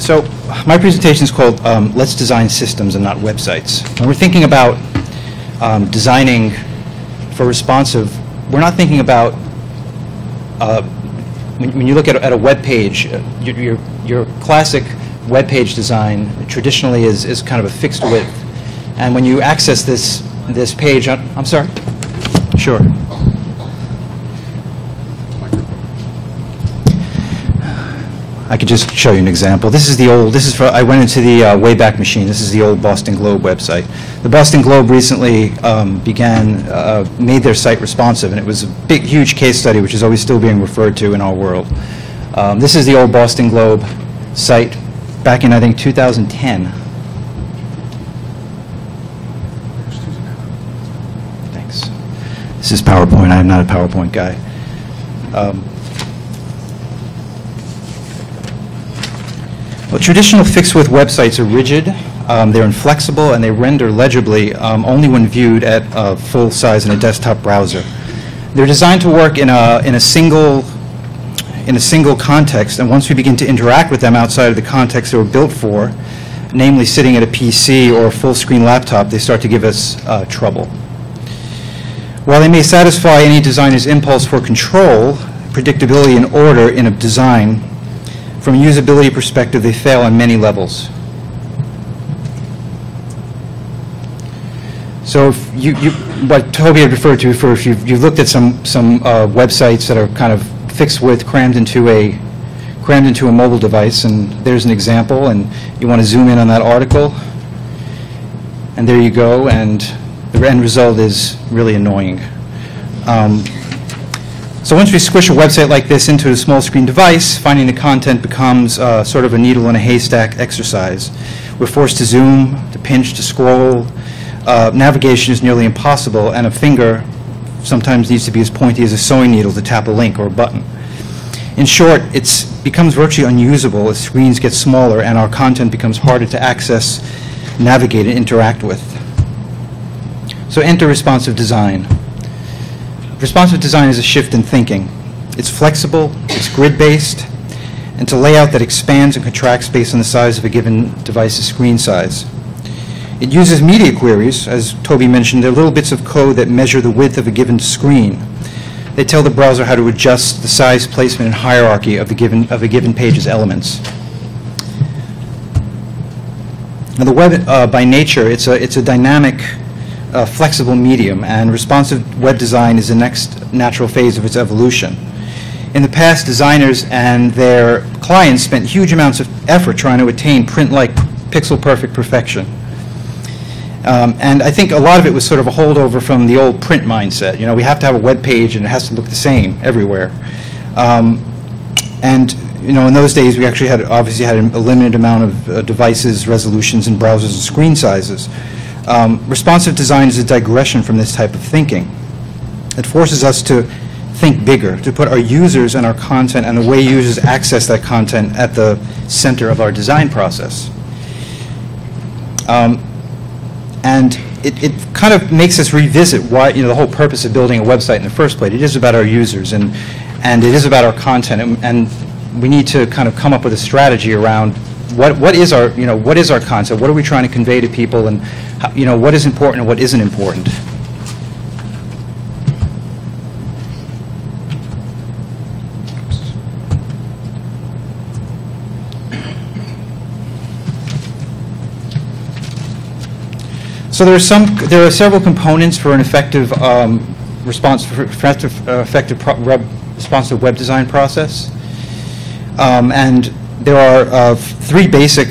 So my presentation is called Let's Design Systems and Not Websites. When we're thinking about designing for responsive, we're not thinking about, when you look at a web page, your classic web page design traditionally is kind of a fixed width. And when you access this page, I'm sorry? Sure. I could just show you an example. This is the old, I went into the Wayback Machine. This is the old Boston Globe website. The Boston Globe recently made their site responsive, and it was a big, huge case study, which is always still being referred to in our world. This is the old Boston Globe site back in, I think, 2010. Thanks. This is PowerPoint. I'm not a PowerPoint guy. Well, traditional fixed-width websites are rigid, they're inflexible, and they render legibly only when viewed at full size in a desktop browser. They're designed to work in a single context, and once we begin to interact with them outside of the context they were built for, namely sitting at a PC or a full-screen laptop, they start to give us trouble. While they may satisfy any designer's impulse for control, predictability, and order in a design, from a usability perspective, they fail on many levels. So if what Toby had referred to, if you've looked at some websites that are kind of fixed width, crammed into a mobile device, and there's an example, and you want to zoom in on that article, and there you go, and the end result is really annoying. So once we squish a website like this into a small screen device, finding the content becomes sort of a needle in a haystack exercise. We're forced to zoom, to pinch, to scroll. Navigation is nearly impossible, and a finger sometimes needs to be as pointy as a sewing needle to tap a link or a button. In short, it becomes virtually unusable as screens get smaller and our content becomes harder to access, navigate, and interact with. So enter responsive design. Responsive design is a shift in thinking. It's flexible, it's grid-based, and it's a layout that expands and contracts based on the size of a given device's screen size. It uses media queries, as Toby mentioned. They're little bits of code that measure the width of a given screen. They tell the browser how to adjust the size, placement, and hierarchy of a given page's elements. Now, the web, by nature, it's a dynamic, flexible medium, and responsive web design is the next natural phase of its evolution. In the past, designers and their clients spent huge amounts of effort trying to attain print-like, pixel-perfect perfection. And I think a lot of it was sort of a holdover from the old print mindset. You know, we have to have a web page and it has to look the same everywhere. And you know, in those days, we actually obviously had a limited amount of devices, resolutions, and browsers and screen sizes. Responsive design is a digression from this type of thinking. It forces us to think bigger, to put our users and our content and the way users access that content at the center of our design process. And it kind of makes us revisit why, you know, the whole purpose of building a website in the first place. It is about our users, and it is about our content, and we need to kind of come up with a strategy around what is our, you know, what is our concept? What are we trying to convey to people, and how, you know, what is important and what isn't important? So there are several components for an effective responsive web design process, and there are three basic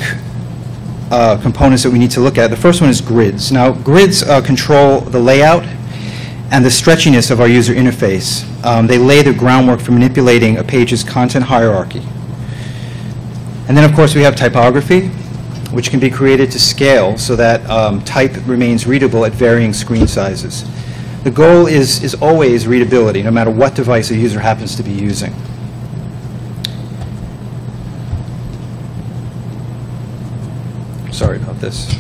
components that we need to look at. The first one is grids. Now, grids control the layout and the stretchiness of our user interface. They lay the groundwork for manipulating a page's content hierarchy. And then, of course, we have typography, which can be created to scale so that type remains readable at varying screen sizes. The goal is always readability, no matter what device a user happens to be using. Sorry about this.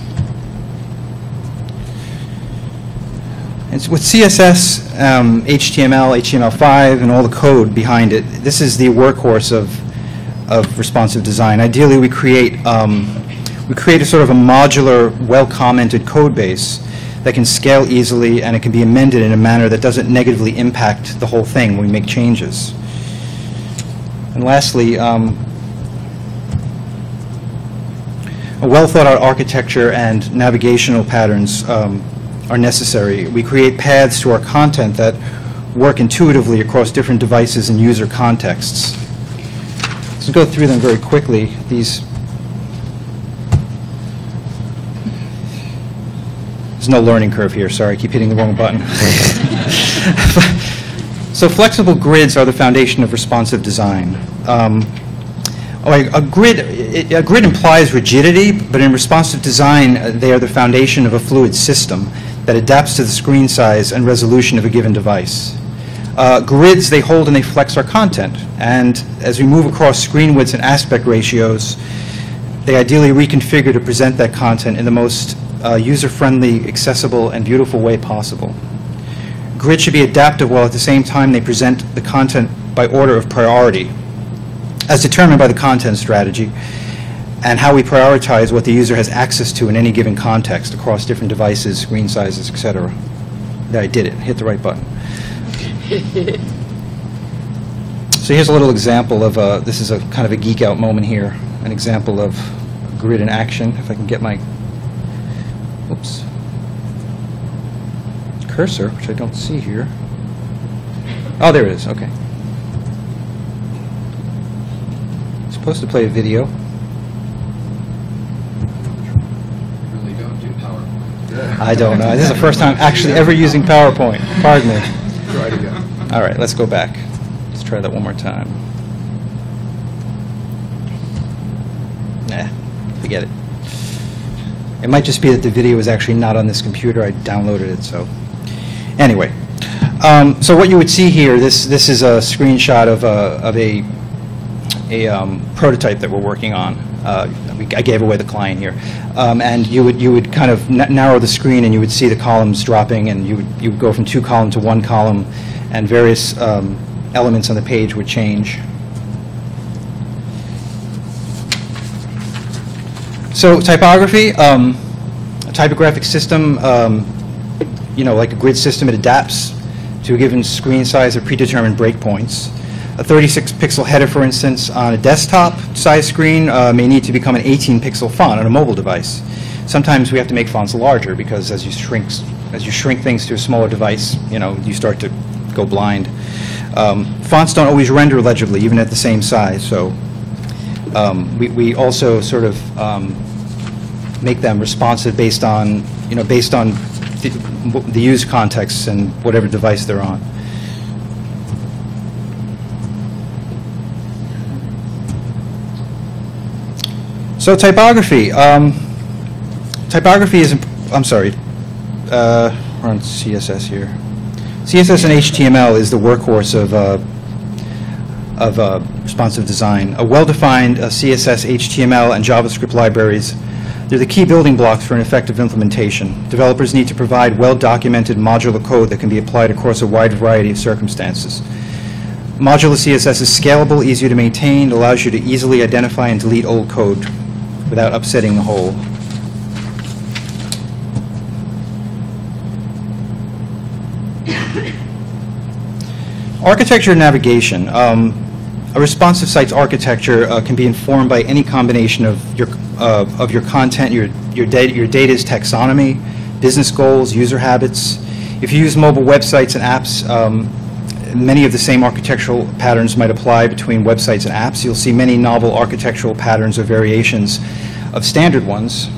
And so with CSS, HTML, HTML5, and all the code behind it, this is the workhorse of of responsive design. Ideally, we create a sort of a modular, well-commented code base that can scale easily, and it can be amended in a manner that doesn't negatively impact the whole thing when we make changes. And lastly, a well-thought-out architecture and navigational patterns are necessary. We create paths to our content that work intuitively across different devices and user contexts. Let's go through them very quickly. There's no learning curve here, sorry, I keep hitting the wrong button. So flexible grids are the foundation of responsive design. A grid implies rigidity, but in responsive design, they are the foundation of a fluid system that adapts to the screen size and resolution of a given device. Grids, they hold and they flex our content, and as we move across screen widths and aspect ratios, they ideally reconfigure to present that content in the most user-friendly, accessible, and beautiful way possible. Grids should be adaptive while at the same time they present the content by order of priority, as determined by the content strategy and how we prioritize what the user has access to in any given context across different devices, screen sizes, etc. I did it. Hit the right button. So here's a little example of this is a kind of a geek out moment here, an example of grid in action. If I can get my cursor, which I don't see here. Oh, there it is. Okay. It's supposed to play a video. Really don't do PowerPoint. I don't know. This is the first time actually ever using PowerPoint. Pardon me. Try it again. All right, let's go back. Let's try that one more time. Nah, forget it. It might just be that the video is actually not on this computer. I downloaded it, so. Anyway, so what you would see here, this is a screenshot of a prototype that we're working on. I gave away the client here, and you would kind of narrow the screen, and you would see the columns dropping, and you would go from 2 column to 1 column, and various elements on the page would change. So typography, a typographic system, like a grid system, it adapts to a given screen size at predetermined breakpoints. A 36-pixel header, for instance, on a desktop size screen may need to become an 18-pixel font on a mobile device. Sometimes we have to make fonts larger because as you shrink things to a smaller device, you start to go blind. Fonts don't always render legibly, even at the same size. So we also sort of make them responsive based on the use context and whatever device they're on. So typography. Typography is, I'm sorry, we're on CSS here. CSS and HTML is the workhorse of responsive design. A well-defined CSS, HTML, and JavaScript libraries, they're the key building blocks for an effective implementation. Developers need to provide well-documented modular code that can be applied across a wide variety of circumstances. Modular CSS is scalable, easier to maintain, allows you to easily identify and delete old code without upsetting the whole. Architecture and navigation. A responsive site's architecture can be informed by any combination of your content, your data's taxonomy, business goals, user habits. If you use mobile websites and apps, many of the same architectural patterns might apply between websites and apps. You'll see many novel architectural patterns or variations of standard ones.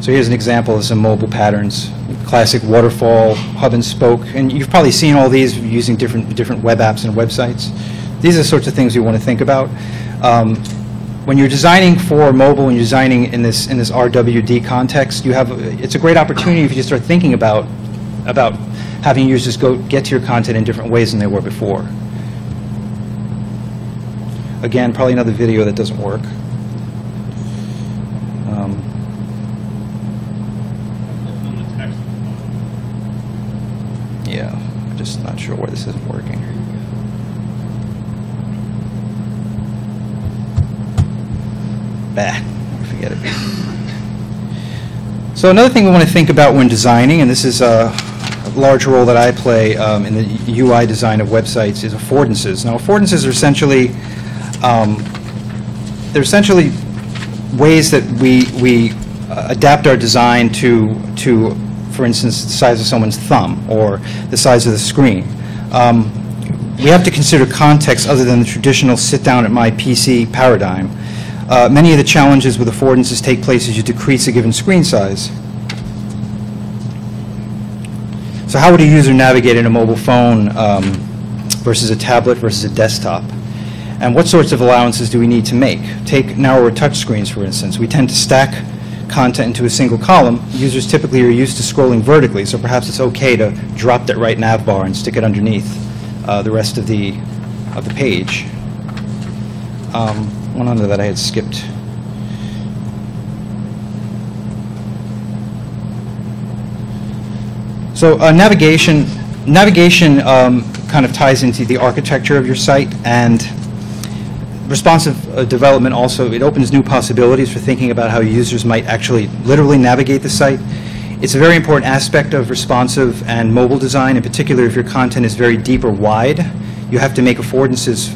So here's an example of some mobile patterns. Classic waterfall, hub and spoke, and you've probably seen all these using different web apps and websites. These are the sorts of things we want to think about. When you're designing for mobile and you're designing in this RWD context, it's a great opportunity if you start thinking about having users get to your content in different ways than they were before. Again, probably another video that doesn't work. Yeah, I'm just not sure why this isn't working. Bah, forget it. So another thing we want to think about when designing, and this is a large role that I play in the UI design of websites, is affordances. Now, affordances are essentially they're essentially ways that we adapt our design to, for instance, the size of someone's thumb or the size of the screen. We have to consider context other than the traditional sit-down-at-my-PC paradigm. Many of the challenges with affordances take place as you decrease a given screen size. So how would a user navigate in a mobile phone versus a tablet versus a desktop? And what sorts of allowances do we need to make? Take narrower touch screens, for instance. We tend to stack content into a single column. Users typically are used to scrolling vertically, so perhaps it's okay to drop that right nav bar and stick it underneath the rest of the page. One under that I had skipped. So navigation kind of ties into the architecture of your site, and responsive development also, it opens new possibilities for thinking about how users might actually literally navigate the site. It's a very important aspect of responsive and mobile design, in particular if your content is very deep or wide. You have to make affordances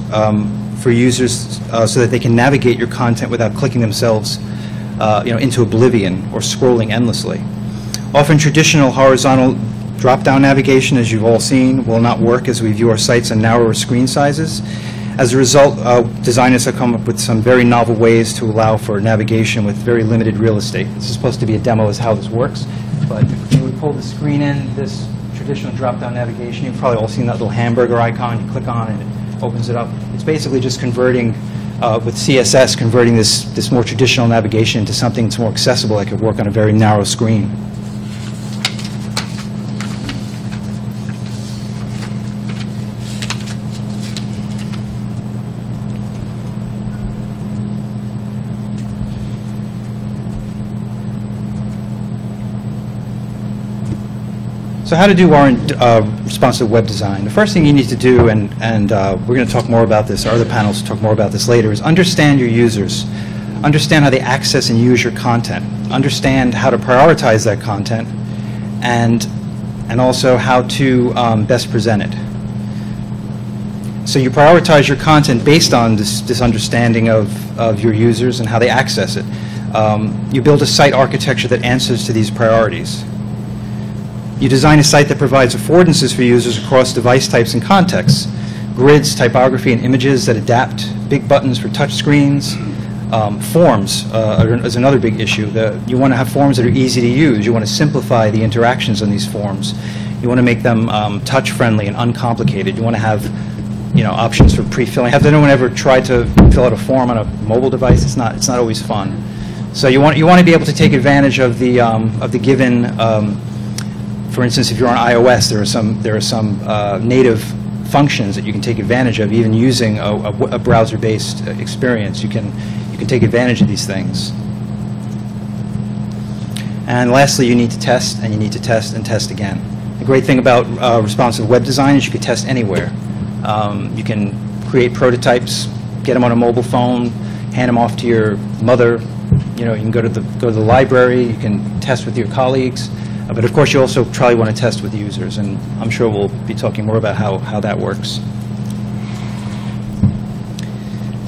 for users so that they can navigate your content without clicking themselves into oblivion or scrolling endlessly. Often traditional horizontal drop-down navigation, as you've all seen, will not work as we view our sites on narrower screen sizes. As a result, designers have come up with some very novel ways to allow for navigation with very limited real estate. This is supposed to be a demo as how this works, but if you would pull the screen in, this traditional drop-down navigation, you've probably all seen that little hamburger icon. You click on it, and it opens it up. It's basically just converting, with CSS, converting this more traditional navigation into something that's more accessible that could work on a very narrow screen. So how to do our responsive web design. The first thing you need to do, and we're going to talk more about this, our other panels will talk more about this later, is understand your users. Understand how they access and use your content. Understand how to prioritize that content, and also how to best present it. So you prioritize your content based on this understanding of your users and how they access it. You build a site architecture that answers to these priorities. You design a site that provides affordances for users across device types and contexts. Grids, typography, and images that adapt, big buttons for touch screens. Forms is another big issue. You want to have forms that are easy to use. You want to simplify the interactions on these forms. You want to make them touch-friendly and uncomplicated. You want to have options for pre-filling. Has anyone ever tried to fill out a form on a mobile device? It's not always fun. So you want to be able to take advantage of the given. For instance, if you're on iOS, there are some native functions that you can take advantage of, even using a browser-based experience. You can take advantage of these things. And lastly, you need to test, and you need to test and test again. The great thing about responsive web design is you can test anywhere. You can create prototypes, get them on a mobile phone, hand them off to your mother. You can go to the library. You can test with your colleagues. But of course, you also probably want to test with users, and I'm sure we'll be talking more about how that works.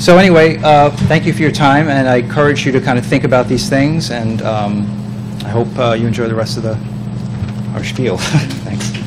So anyway, thank you for your time, and I encourage you to kind of think about these things, and I hope you enjoy the rest of our spiel. Thanks.